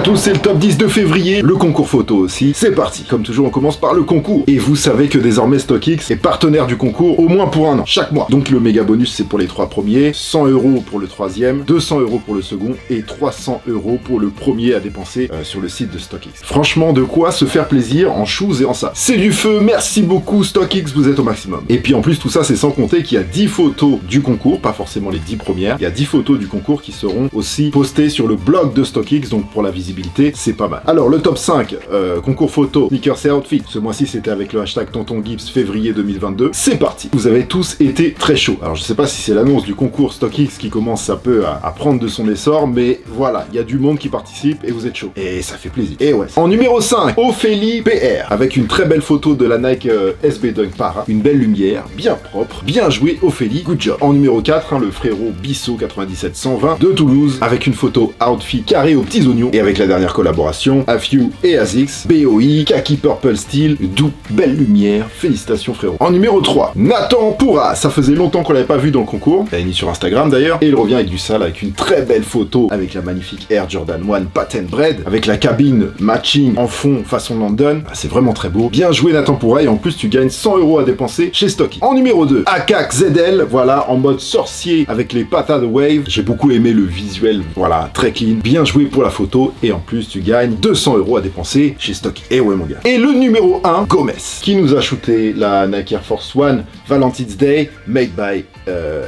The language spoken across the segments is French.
tous, c'est le top 10 de février, le concours photo aussi. C'est parti. Comme toujours, on commence par le concours. Et vous savez que désormais StockX est partenaire du concours au moins pour un an, chaque mois. Donc le méga bonus, c'est pour les 3 premiers, 100 € pour le 3e, 200 € pour le second et 300 € pour le premier à dépenser sur le site de StockX. Franchement, de quoi se faire plaisir en shoes et en ça. C'est du feu, merci beaucoup StockX, vous êtes au maximum. Et puis en plus, tout ça, c'est sans compter qu'il y a 10 photos du concours, pas forcément les 10 premières, il y a 10 photos du concours qui seront aussi postées sur le blog de StockX, donc pour la visibilité, c'est pas mal. Alors, le top 5, concours photo, sneakers et outfits. Ce mois-ci, c'était avec le hashtag Tonton Gibbs février 2022. C'est parti. Vous avez tous été très chauds. Alors, je sais pas si c'est l'annonce du concours StockX qui commence un peu à prendre de son essor, mais voilà, il y a du monde qui participe et vous êtes chaud. Et ça fait plaisir. Et ouais. En numéro 5, Ophélie PR, avec une très belle photo de la Nike SB Dunk Para, une belle lumière, bien propre, bien joué Ophélie, good job. En numéro 4, le frérot Bissot 97-120 de Toulouse, avec une photo outfit carré aux petits oignons, et avec la dernière collaboration, AFU et ASICS, BOI, Kaki Purple Steel, doux, belle lumière, félicitations frérot. En numéro 3, Nathan Pourra, ça faisait longtemps qu'on l'avait pas vu dans le concours, il a mis sur Instagram d'ailleurs, et il revient avec du sale, avec une très belle photo, avec la magnifique Air Jordan 1 Patent Bread, avec la cabine matching en fond façon London, c'est vraiment très beau, bien joué Nathan Pourra, et en plus tu gagnes 100 € à dépenser chez StockX. En numéro 2, Akak ZL, voilà, en mode sorcier, avec les patates de Wave, j'ai beaucoup aimé le visuel, voilà, très clean, bien joué pour la photo, et en plus tu gagnes 200 € à dépenser chez StockX. Et ouais mon gars. Et le numéro 1, Gomez, qui nous a shooté la Nike Air Force One Valentine's Day, made by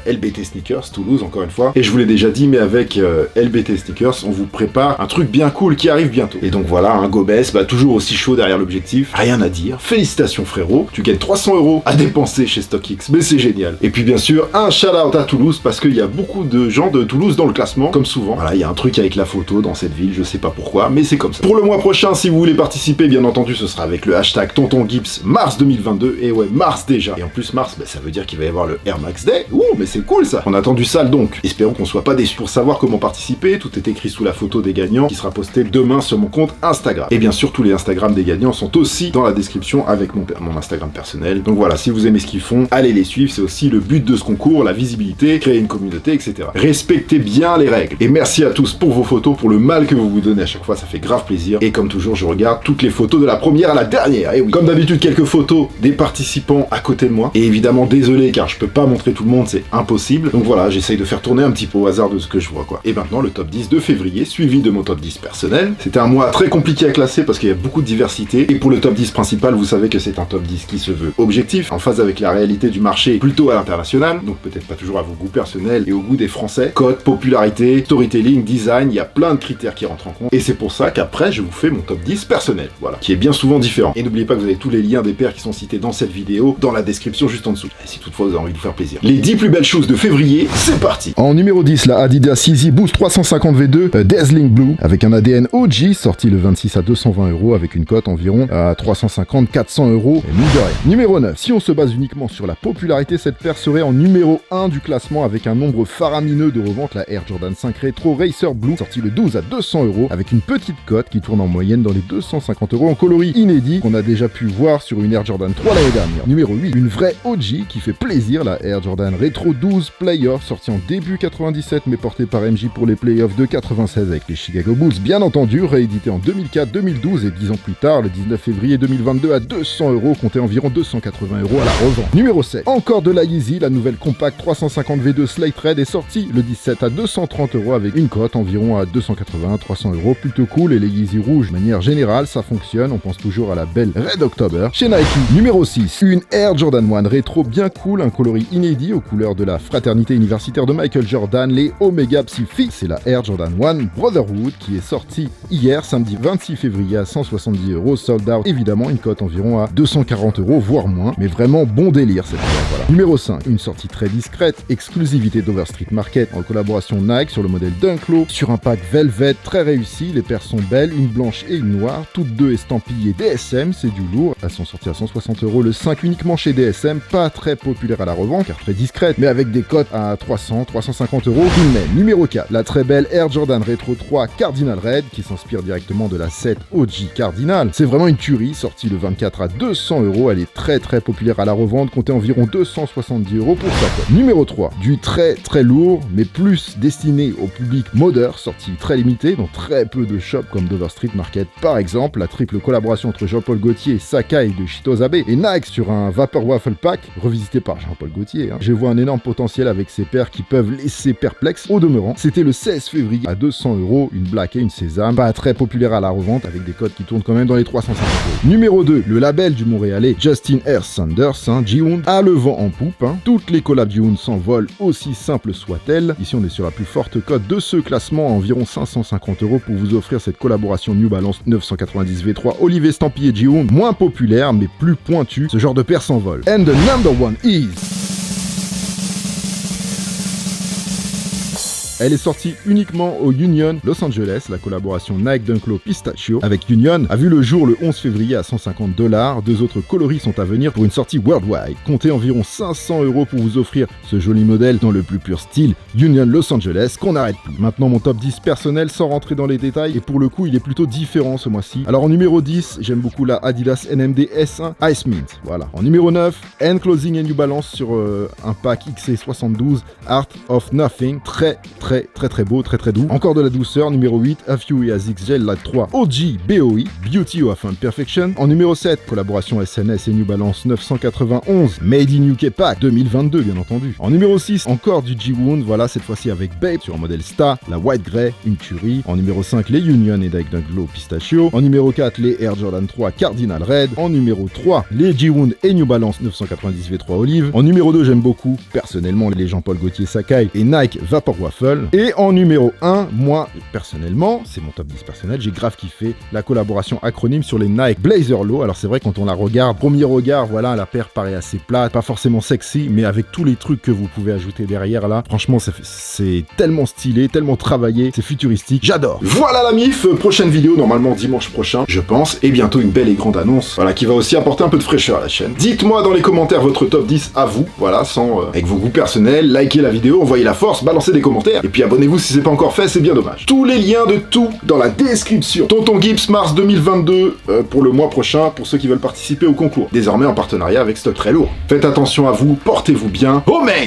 LBT Sneakers, Toulouse encore une fois. Et je vous l'ai déjà dit, mais avec LBT Sneakers, on vous prépare un truc bien cool qui arrive bientôt. Et donc voilà, un Gomez, toujours aussi chaud derrière l'objectif, rien à dire. Félicitations frérot, tu gagnes 300 € à dépenser chez StockX, mais c'est génial. Et puis bien sûr, un shout-out à Toulouse, parce qu'il y a beaucoup de gens de Toulouse dans le classement, comme souvent. Voilà, il y a un truc avec la photo dans cette ville, je sais pas pourquoi, mais c'est comme ça. Pour le mois prochain, si vous voulez participer, bien entendu, ce sera avec le hashtag Tonton Gibbs mars 2022, et ouais, mars déjà. Et en plus, mars, ça veut dire qu'il va y avoir le Air Max Day. Ouh, mais c'est cool ça. On attend du sale donc. Espérons qu'on soit pas déçus. Pour savoir comment participer, tout est écrit sous la photo des gagnants, qui sera postée demain sur mon compte Instagram. Et bien sûr, tous les Instagrams des gagnants sont aussi dans la description avec mon Instagram personnel. Donc voilà, si vous aimez ce qu'ils font, allez les suivre, c'est aussi le but de ce concours, la visibilité, créer une communauté, etc. Respectez bien les règles. Et merci à tous pour vos photos, pour le mal que vous vous donnez à chaque fois, ça fait grave plaisir. Et comme toujours, je regarde toutes les photos de la première à la dernière. Et oui, comme d'habitude, quelques photos des participants à côté de moi. Et évidemment, désolé, car je peux pas montrer tout le monde, c'est impossible. Donc voilà, j'essaye de faire tourner un petit peu au hasard de ce que je vois, quoi. Et maintenant, le top 10 de février, suivi de mon top 10 personnel. C'était un mois très compliqué à classer parce qu'il y a beaucoup de diversité. Et pour le top 10 principal, vous savez que c'est un top 10 qui se veut objectif, en phase avec la réalité du marché, plutôt à l'international, donc peut-être pas toujours à vos goûts personnels et au goût des Français. Code, popularité, storytelling, design, il y a plein de critères qui rentrent en compte. Et c'est pour ça qu'après, je vous fais mon top 10 personnel, voilà, qui est bien souvent différent. Et n'oubliez pas que vous avez tous les liens des pairs qui sont cités dans cette vidéo, dans la description juste en dessous. Et si toutefois vous avez envie de vous faire plaisir. Les 10 plus belles choses de février, c'est parti. En numéro 10, la Adidas Yeezy Boost 350 V2 Dazzling Blue, avec un ADN OG, sorti le 26 à 220 € avec une cote environ à 350-400 €, et mine de rien. Numéro 9, si on se base uniquement sur la popularité, cette paire serait en numéro 1 du classement avec un nombre faramineux de reventes, la Air Jordan 5 Retro Racer Blue, sorti le 12 à 200 € avec une petite cote qui tourne en moyenne dans les 250 € en coloris inédit qu'on a déjà pu voir sur une Air Jordan 3 l'année dernière. Numéro 8, une vraie OG qui fait plaisir, la Air Jordan Retro 12 Playoff, sorti en début 97 mais porté par MJ pour les playoffs de 96 avec les Chicago Bulls, bien entendu, réédité en 2004, 2012 et 10 ans plus tard, le 19 février 2022 à 200 €, comptait environ 280 € à la revente. Numéro 7, encore de la Yeezy, la nouvelle Compact 350 V2 Slate Red est sortie le 17 à 230 € avec une cote environ à 280-300 €, plutôt cool. Et les Yeezy rouges, de manière générale, ça fonctionne, on pense toujours à la belle Red October chez Nike. Numéro 6, une Air Jordan 1 rétro bien cool, un coloris inédit aux couleurs de la fraternité universitaire de Michael Jordan, les Omega Psi Phi. C'est la Air Jordan 1 Brotherhood qui est sortie hier, samedi 26 février à 170 €, sold out évidemment, une cote environ à 240 €, voire moins, mais vraiment bon délire cette paire, voilà. Numéro 5, une sortie très discrète, exclusivité d'Overstreet Market en collaboration Nike sur le modèle Dunk Low, sur un pack Velvet très réussi, les paires sont belles, une blanche et une noire, toutes deux estampillées DSM, c'est du lourd, elles sont sorties à 160 €, le 5 uniquement chez DSM, pas très populaire à la revente, car très discrète, mais avec des cotes à 300-350 € tout de même. Numéro 4, la très belle Air Jordan Retro 3 Cardinal Red, qui s'inspire directement de la 7 OG Cardinal. C'est vraiment une tuerie, sortie le 24 à 200 €, elle est très populaire à la revente, comptait environ 270 € pour sa cote. Numéro 3, du très lourd, mais plus destiné au public modeur, sorti très limité, donc très peu de shops comme Dover Street Market. Par exemple, la triple collaboration entre Jean-Paul Gaultier, Sacai de Chitozabe et Nike sur un Vapor Waffle Pack, revisité par Jean-Paul Gaultier. Je vois un énorme potentiel avec ces paires qui peuvent laisser perplexe. Au demeurant, c'était le 16 février à 200 €, une Black et une Sésame, pas très populaire à la revente avec des codes qui tournent quand même dans les 350 €. Numéro 2, le label du Montréalais Justin R. Sanders, Jihoon, a le vent en poupe. Toutes les collabs Jihoon s'envolent, aussi simples soient-elles. Ici, on est sur la plus forte cote de ce classement, à environ 550 € pour vous offrir cette collaboration New Balance 990 V3 Olive estampillé Jihoon, moins populaire mais plus pointu. Ce genre de paire s'envole. And the number one is... Elle est sortie uniquement au Union Los Angeles. La collaboration Nike Dunk Low Pistachio avec Union a vu le jour le 11 février à 150 $. Deux autres coloris sont à venir pour une sortie worldwide. Comptez environ 500 € pour vous offrir ce joli modèle dans le plus pur style Union Los Angeles qu'on n'arrête plus. Maintenant mon top 10 personnel sans rentrer dans les détails et pour le coup il est plutôt différent ce mois-ci. Alors en numéro 10, j'aime beaucoup la Adidas NMD S1 Ice Mint. Voilà. En numéro 9, Hand Closing et New Balance sur un pack XC72 Art of Nothing. Très beau, très doux. Encore de la douceur. Numéro 8, Afyu et Azix Gel Light 3 OG BOE, Beauty of Imperfection. En numéro 7, collaboration SNS et New Balance 991, Made in UK Pack 2022 bien entendu. En numéro 6, encore du Jihoon, voilà cette fois-ci avec Babe sur un modèle Star, la White Grey, une tuerie. En numéro 5, les Union et Nike Dunk Low Pistachio. En numéro 4, les Air Jordan 3 Cardinal Red. En numéro 3, les Jihoon et New Balance 990 V3 Olive. En numéro 2, j'aime beaucoup, personnellement, les Jean-Paul Gaultier Sacai et Nike Vapor Waffle. Et en numéro 1, moi, personnellement, c'est mon top 10 personnel, j'ai grave kiffé la collaboration acronyme sur les Nike Blazer Low. Alors c'est vrai, quand on la regarde, premier regard, voilà, la paire paraît assez plate, pas forcément sexy, mais avec tous les trucs que vous pouvez ajouter derrière là, franchement, c'est tellement stylé, tellement travaillé, c'est futuristique, j'adore. Voilà la mif, prochaine vidéo, normalement dimanche prochain, je pense, et bientôt une belle et grande annonce, voilà, qui va aussi apporter un peu de fraîcheur à la chaîne. Dites-moi dans les commentaires votre top 10 à vous, voilà, sans, avec vos goûts personnels, likez la vidéo, envoyez la force, balancez des commentaires, et puis abonnez-vous si c'est pas encore fait, c'est bien dommage. Tous les liens de tout dans la description. Tonton Gibbs mars 2022 pour le mois prochain, pour ceux qui veulent participer au concours. Désormais en partenariat avec Stock Très Lourd. Faites attention à vous, portez-vous bien. Oh man,